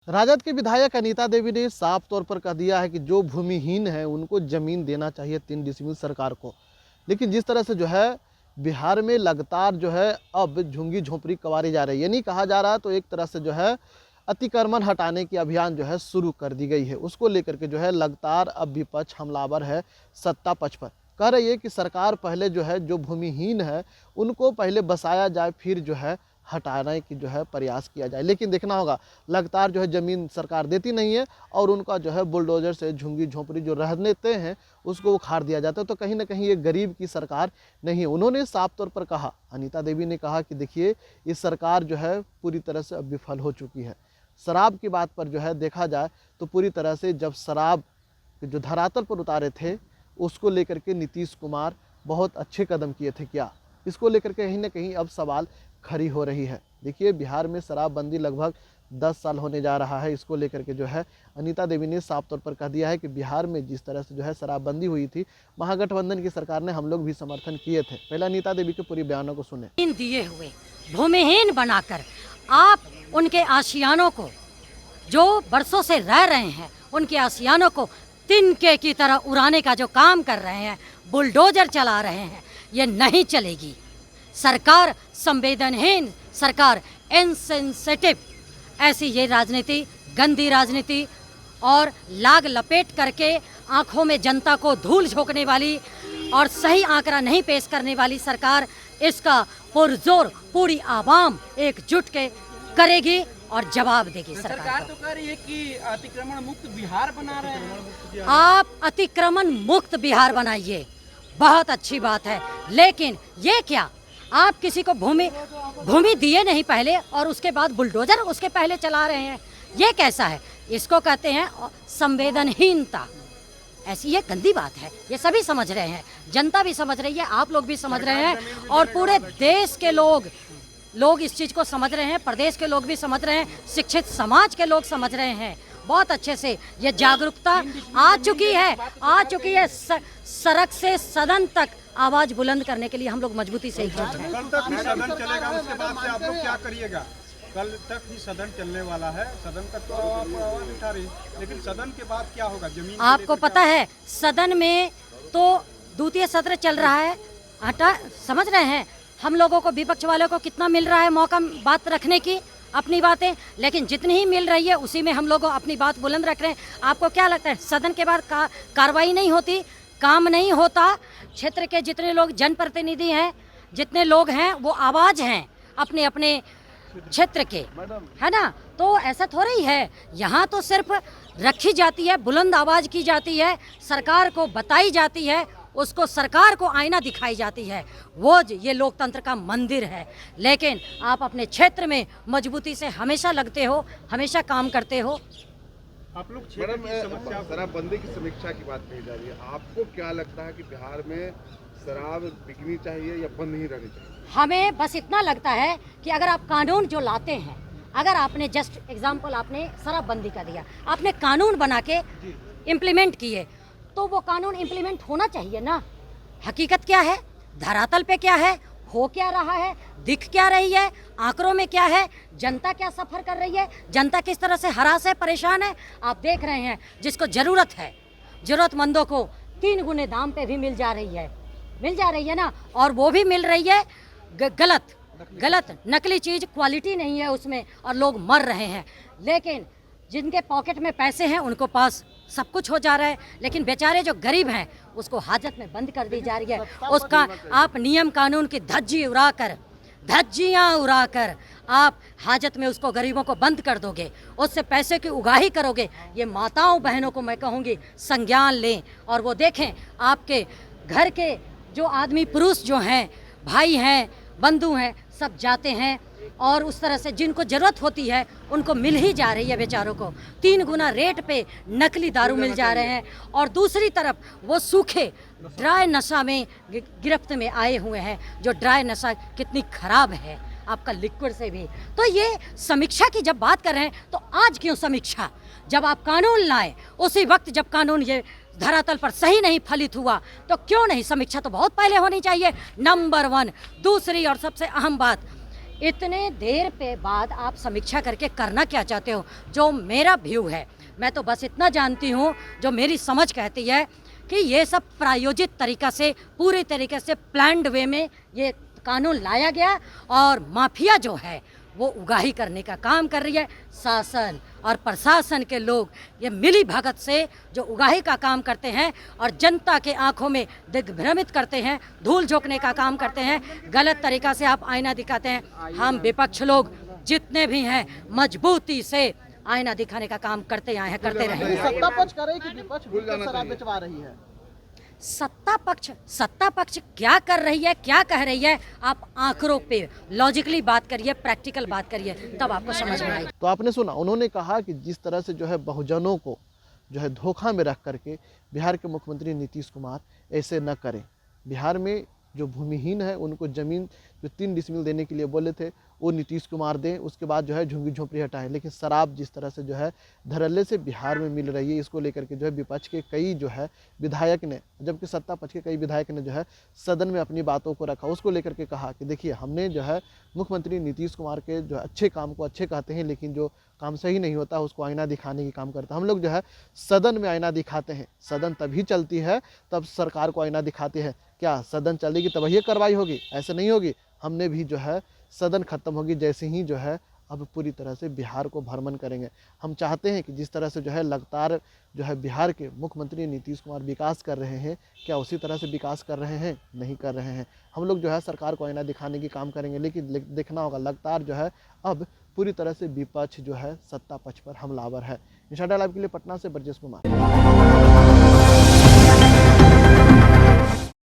राजद के विधायक अनीता देवी ने साफ तौर पर कह दिया है कि जो भूमिहीन है उनको जमीन देना चाहिए 3 डिसमिल सरकार को। लेकिन जिस तरह से जो है बिहार में लगातार जो है अब झुग्गी झोंपड़ी कवारी जा रही है, ये नहीं कहा जा रहा, तो एक तरह से जो है अतिक्रमण हटाने की अभियान जो है शुरू कर दी गई है। उसको लेकर के जो है लगातार अब विपक्ष हमलावर है सत्ता पक्ष पर। कह रही है कि सरकार पहले जो है जो भूमिहीन है उनको पहले बसाया जाए, फिर जो है हटाने की जो है प्रयास किया जाए। लेकिन देखना होगा, लगातार जो है ज़मीन सरकार देती नहीं है और उनका जो है बुलडोजर से झुग्गी झोंपड़ी जो रहते हैं उसको उखाड़ दिया जाता है। तो कहीं ना कहीं ये गरीब की सरकार नहीं है। उन्होंने साफ तौर पर कहा, अनीता देवी ने कहा कि देखिए ये सरकार जो है पूरी तरह से अब विफल हो चुकी है। शराब की बात पर जो है देखा जाए तो पूरी तरह से जब शराब जो धरातल पर उतारे थे उसको लेकर के नीतीश कुमार बहुत अच्छे कदम किए थे क्या, इसको लेकर के कहीं ना कहीं अब सवाल खड़ी हो रही है। देखिए बिहार में शराबबंदी लगभग 10 साल होने जा रहा है। इसको लेकर के जो है अनीता देवी ने साफ तौर पर कह दिया है कि बिहार में जिस तरह से जो है शराबबंदी हुई थी, महागठबंधन की सरकार ने, हम लोग भी समर्थन किए थे। पहले अनीता देवी के पूरी बयानों को सुने। दिए हुए भूमिहीन बनाकर आप उनके आशियानों को, जो बरसों से रह रहे हैं, उनके आशियानों को तिनके की तरह उड़ाने का जो काम कर रहे हैं, बुलडोजर चला रहे हैं, ये नहीं चलेगी। सरकार संवेदनहीन, सरकार इनसेंसिटिव, ऐसी ये राजनीति, गंदी राजनीति और लाग लपेट करके आंखों में जनता को धूल झोंकने वाली और सही आंकड़ा नहीं पेश करने वाली सरकार, इसका पुरजोर पूरी आवाम एकजुट के करेगी और जवाब देगी। सरकार तो कह रही है कि अतिक्रमण मुक्त बिहार बना रहे हैं। आप अतिक्रमण मुक्त बिहार बनाइए, बहुत अच्छी बात है, लेकिन ये क्या, आप किसी को भूमि दिए नहीं पहले और उसके बाद बुलडोजर उसके पहले चला रहे हैं, ये कैसा है? इसको कहते हैं संवेदनहीनता। ऐसी ये गंदी बात है, ये सभी समझ रहे हैं, जनता भी समझ रही है, आप लोग भी समझ रहे हैं और पूरे देश के लोग इस चीज़ को समझ रहे हैं, प्रदेश के लोग भी समझ रहे हैं, शिक्षित समाज के लोग समझ रहे हैं बहुत अच्छे से। ये जागरूकता आ चुकी है। सड़क से सदन तक आवाज बुलंद करने के लिए हम लोग मजबूती से एकजुट हैं। कल तक ही सदन चलेगा, उसके बाद से आप लोग क्या करिएगा? कल तक ही सदन चलने वाला है, सदन तक तो आप आवाज उठा रही, लेकिन सदन के बाद क्या होगा? जमीन आपको पता है सदन में तो द्वितीय सत्र चल रहा है, समझ रहे हैं हम लोगों को, विपक्ष वालों को कितना मिल रहा है मौका बात रखने की, अपनी बातें, लेकिन जितनी ही मिल रही है उसी में हम लोग अपनी बात बुलंद रख रहे हैं। आपको क्या लगता है सदन के बाद कार्रवाई नहीं होती, काम नहीं होता? क्षेत्र के जितने लोग जनप्रतिनिधि हैं, जितने लोग हैं, वो आवाज़ हैं अपने अपने क्षेत्र के, है ना? तो ऐसा थोड़ा ही है, यहाँ तो सिर्फ रखी जाती है, बुलंद आवाज़ की जाती है, सरकार को बताई जाती है, उसको सरकार को आईना दिखाई जाती है, वो ये लोकतंत्र का मंदिर है। लेकिन आप अपने क्षेत्र में मजबूती से हमेशा लगते हो, हमेशा काम करते हो। आप लोग शराबबंदी की समीक्षा की बात कही जा रही है, आपको क्या लगता है कि बिहार में शराब बिकनी चाहिए या बंद नहीं रहनी चाहिए? हमें बस इतना लगता है कि अगर आप कानून जो लाते हैं, अगर आपने जस्ट एग्जाम्पल आपने शराबबंदी का दिया, आपने कानून बना के इम्प्लीमेंट किए, तो वो कानून इम्प्लीमेंट होना चाहिए ना। हकीकत क्या है, धरातल पे क्या है, हो क्या रहा है, दिख क्या रही है, आंकड़ों में क्या है, जनता क्या सफ़र कर रही है, जनता किस तरह से हरास है, परेशान है, आप देख रहे हैं। जिसको ज़रूरत है, ज़रूरतमंदों को 3 गुने दाम पे भी मिल जा रही है ना, और वो भी मिल रही है गलत नकली चीज़, क्वालिटी नहीं है उसमें, और लोग मर रहे हैं। लेकिन जिनके पॉकेट में पैसे हैं उनको पास सब कुछ हो जा रहा है, लेकिन बेचारे जो गरीब हैं उसको हाजत में बंद कर दी जा रही है। उसका आप नियम कानून की धज्जियाँ उड़ाकर आप हाजत में उसको, गरीबों को बंद कर दोगे, उससे पैसे की उगाही करोगे। ये माताओं बहनों को मैं कहूँगी संज्ञान लें, और वो देखें आपके घर के जो आदमी पुरुष जो हैं, भाई हैं, बंधु हैं, सब जाते हैं और उस तरह से जिनको ज़रूरत होती है उनको मिल ही जा रही है बेचारों को। 3 गुना रेट पे नकली दारू मिल जा रहे हैं, और दूसरी तरफ वो सूखे ड्राई नशा में गिरफ्त में आए हुए हैं, जो ड्राई नशा कितनी खराब है आपका लिक्विड से भी। तो ये समीक्षा की जब बात कर रहे हैं, तो आज क्यों समीक्षा? जब आप कानून लाए उसी वक्त, जब कानून ये धरातल पर सही नहीं फलित हुआ, तो क्यों नहीं? समीक्षा तो बहुत पहले होनी चाहिए, नंबर 1। दूसरी और सबसे अहम बात, इतने देर पे बाद आप समीक्षा करके करना क्या चाहते हो? जो मेरा व्यू है, मैं तो बस इतना जानती हूँ, जो मेरी समझ कहती है कि ये सब प्रायोजित तरीक़ा से, पूरी तरीके से प्लान्ड वे में ये कानून लाया गया और माफिया जो है वो उगाही करने का काम कर रही है। शासन और प्रशासन के लोग ये मिली भगत से जो उगाही का काम करते हैं और जनता के आंखों में दिग्भ्रमित करते हैं, धूल झोंकने का काम करते हैं, गलत तरीक़ा से आप आईना दिखाते हैं। हम विपक्ष लोग जितने भी हैं मजबूती से आईना दिखाने का काम करते आए हैं, करते रहेंगे। सत्ता पक्ष करे कि विपक्ष बिल्कुल शराब बेचवा रही है? सत्ता पक्ष क्या कर रही है, क्या कह रही है, आप आंकड़ों पे लॉजिकली बात करिए, प्रैक्टिकल बात करिए, तब आपको समझ में आएगी। तो आपने सुना, उन्होंने कहा कि जिस तरह से जो है बहुजनों को जो है धोखा में रख करके बिहार के मुख्यमंत्री नीतीश कुमार ऐसे न करें। बिहार में जो भूमिहीन है उनको ज़मीन जो 3 डिसमिल देने के लिए बोले थे वो नीतीश कुमार दें, उसके बाद जो है झुग्गी झोंपड़ी हटाएं। लेकिन शराब जिस तरह से जो है धड़ल्ले से बिहार में मिल रही है, इसको लेकर के जो है विपक्ष के कई जो है विधायक ने, जबकि सत्ता पक्ष के कई विधायक ने जो है सदन में अपनी बातों को रखा। उसको लेकर के कहा कि देखिए, हमने जो है मुख्यमंत्री नीतीश कुमार के जो अच्छे काम को अच्छे कहते हैं, लेकिन जो काम सही नहीं होता उसको आईना दिखाने की काम करता है। हम लोग जो है सदन में आईना दिखाते हैं, सदन तभी चलती है तब सरकार को आईना दिखाते हैं। क्या सदन चलेगी तब ये कार्रवाई होगी? ऐसे नहीं होगी। हमने भी जो है सदन खत्म होगी जैसे ही जो है अब पूरी तरह से बिहार को भ्रमण करेंगे। हम चाहते हैं कि जिस तरह से जो है लगातार जो है बिहार के मुख्यमंत्री नीतीश कुमार विकास कर रहे हैं, क्या उसी तरह से विकास कर रहे हैं? नहीं कर रहे हैं। हम लोग जो है सरकार को आईना दिखाने की काम करेंगे, लेकिन देखना होगा लगातार जो है अब पूरी तरह से विपक्ष जो है सत्ता पक्ष पर हमलावर है। इंशाल्लाह लाइव के लिए पटना से ब्रजेश कुमार।